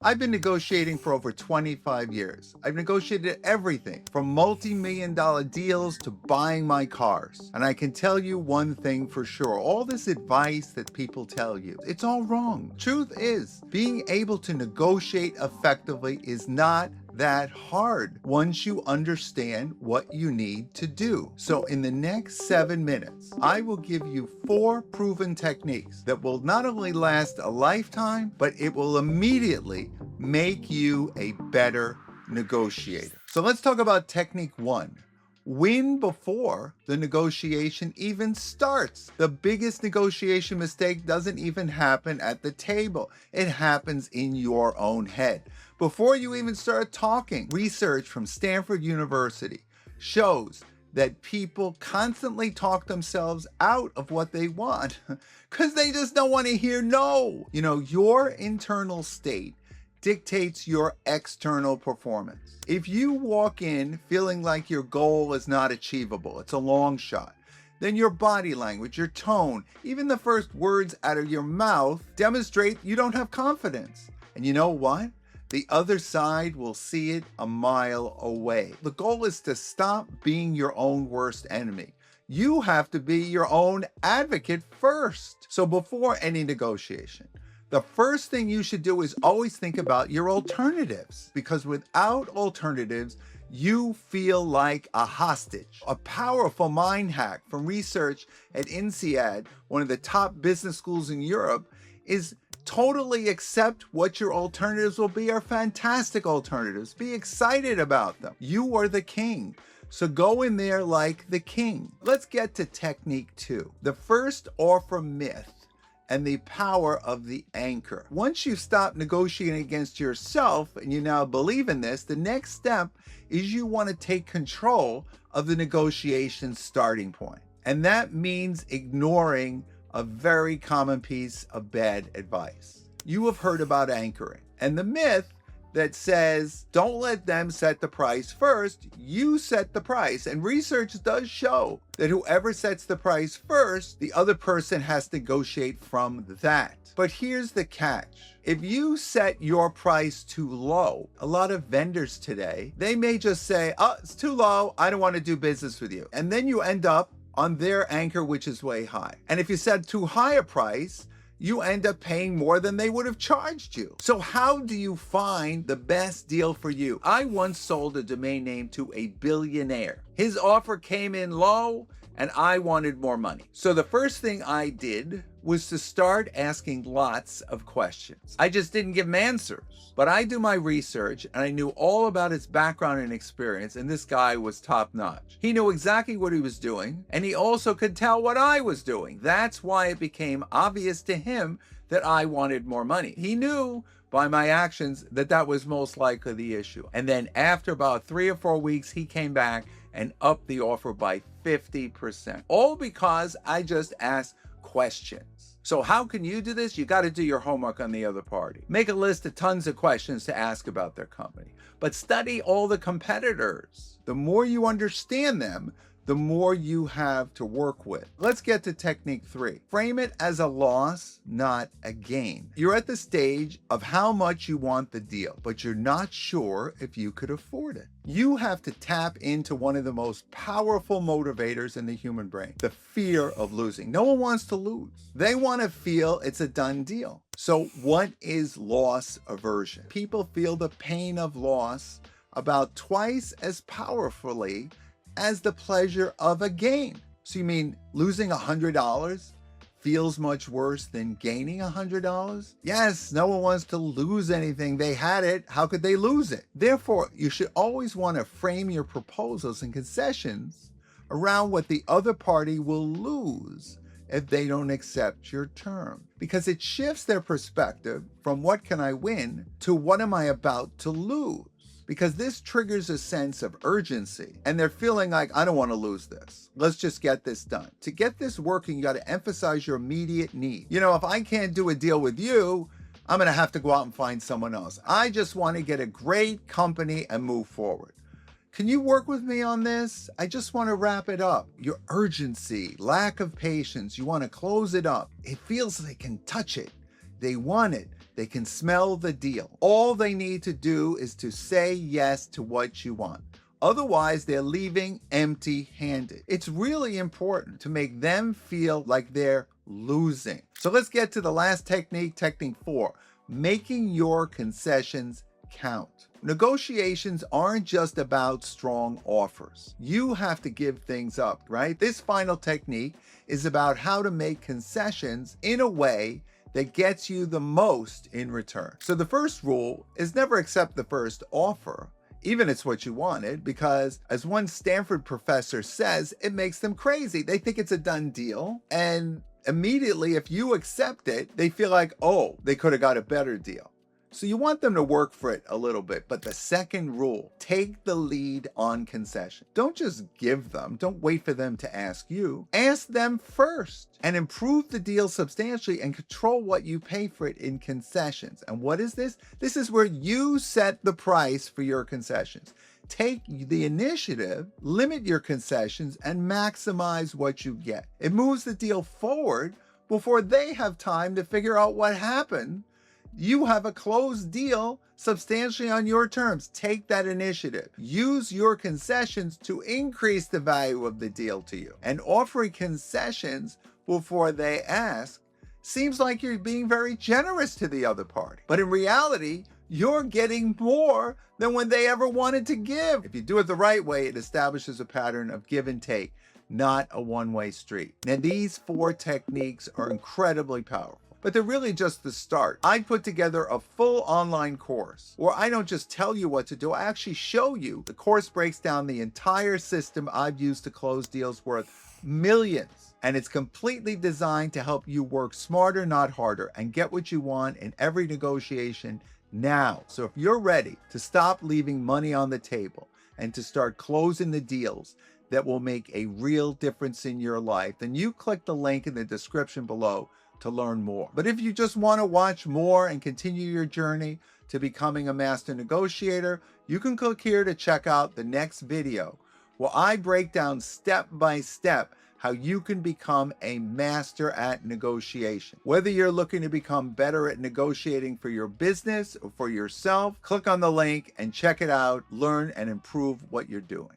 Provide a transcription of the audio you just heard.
I've been negotiating for over 25 years. I've negotiated everything from multi-million-dollar deals to buying my cars. And I can tell you one thing for sure. All this advice that people tell you, it's all wrong. Truth is, being able to negotiate effectively is not that hard once you understand what you need to do. So in the next 7 minutes, I will give you 4 proven techniques that will not only last a lifetime, but it will immediately make you a better negotiator. So let's talk about technique 1. Win before the negotiation even starts. The biggest negotiation mistake doesn't even happen at the table. It happens in your own head. Before you even start talking, research from Stanford University shows that people constantly talk themselves out of what they want because they just don't want to hear no. You know, your internal state dictates your external performance. If you walk in feeling like your goal is not achievable, it's a long shot, then your body language, your tone, even the first words out of your mouth demonstrate you don't have confidence. And you know what? The other side will see it a mile away. The goal is to stop being your own worst enemy. You have to be your own advocate first. So before any negotiation, the first thing you should do is always think about your alternatives, because without alternatives, you feel like a hostage. A powerful mind hack from research at INSEAD, one of the top business schools in Europe, is totally accept what your alternatives will be are fantastic alternatives. Be excited about them. You are the king. So go in there like the king. Let's get to technique 2. The first offer myth and the power of the anchor. Once you stop negotiating against yourself and you now believe in this, the next step is you want to take control of the negotiation starting point. And that means ignoring a very common piece of bad advice. You have heard about anchoring and the myth that says, don't let them set the price first, you set the price. And research does show that whoever sets the price first, the other person has to negotiate from that. But here's the catch. If you set your price too low, a lot of vendors today, they may just say, oh, it's too low, I don't want to do business with you. And then you end up on their anchor, which is way high. And if you set too high a price, you end up paying more than they would have charged you. So how do you find the best deal for you? I once sold a domain name to a billionaire. His offer came in low and I wanted more money. So the first thing I did was to start asking lots of questions. I just didn't give him answers, but I do my research and I knew all about his background and experience, and this guy was top notch. He knew exactly what he was doing, and he also could tell what I was doing. That's why it became obvious to him that I wanted more money. He knew by my actions that that was most likely the issue. And then after about 3 or 4 weeks, he came back and upped the offer by 50%. All because I just asked questions. So how can you do this? You got to do your homework on the other party. Make a list of tons of questions to ask about their company, but study all the competitors. The more you understand them, the more you have to work with. Let's get to technique 3. Frame it as a loss, not a gain. You're at the stage of how much you want the deal, but you're not sure if you could afford it. You have to tap into one of the most powerful motivators in the human brain, the fear of losing. No one wants to lose. They want to feel it's a done deal. So what is loss aversion? People feel the pain of loss about twice as powerfully as the pleasure of a gain. So you mean losing $100 feels much worse than gaining $100? Yes, no one wants to lose anything. They had it. How could they lose it? Therefore, you should always want to frame your proposals and concessions around what the other party will lose if they don't accept your term, because it shifts their perspective from what can I win to what am I about to lose. Because this triggers a sense of urgency and they're feeling like, I don't want to lose this. Let's just get this done. To get this working, you got to emphasize your immediate need. You know, if I can't do a deal with you, I'm going to have to go out and find someone else. I just want to get a great company and move forward. Can you work with me on this? I just want to wrap it up. Your urgency, lack of patience, you want to close it up. It feels they can touch it. They want it. They can smell the deal. All they need to do is to say yes to what you want. Otherwise, they're leaving empty-handed. It's really important to make them feel like they're losing. So let's get to the last technique, technique 4, making your concessions count. Negotiations aren't just about strong offers. You have to give things up, right? This final technique is about how to make concessions in a way that gets you the most in return. So the first rule is never accept the first offer, even if it's what you wanted, because as one Stanford professor says, it makes them crazy. They think it's a done deal, and immediately if you accept it, they feel like, oh, they could have got a better deal. So you want them to work for it a little bit. But the second rule, take the lead on concession. Don't just give them. Don't wait for them to ask you. Ask them first and improve the deal substantially and control what you pay for it in concessions. And what is this? This is where you set the price for your concessions. Take the initiative, limit your concessions, and maximize what you get. It moves the deal forward before they have time to figure out what happened. You have a closed deal substantially on your terms. Take that initiative. Use your concessions to increase the value of the deal to you. And offering concessions before they ask seems like you're being very generous to the other party. But in reality, you're getting more than when they ever wanted to give. If you do it the right way, it establishes a pattern of give and take, not a one-way street. Now, these 4 techniques are incredibly powerful, but they're really just the start. I put together a full online course where I don't just tell you what to do, I actually show you. The course breaks down the entire system I've used to close deals worth millions. And it's completely designed to help you work smarter, not harder, and get what you want in every negotiation now. So if you're ready to stop leaving money on the table and to start closing the deals that will make a real difference in your life, then you click the link in the description below to learn more. But if you just want to watch more and continue your journey to becoming a master negotiator, you can click here to check out the next video where I break down step by step how you can become a master at negotiation. Whether you're looking to become better at negotiating for your business or for yourself, click on the link and check it out, learn and improve what you're doing.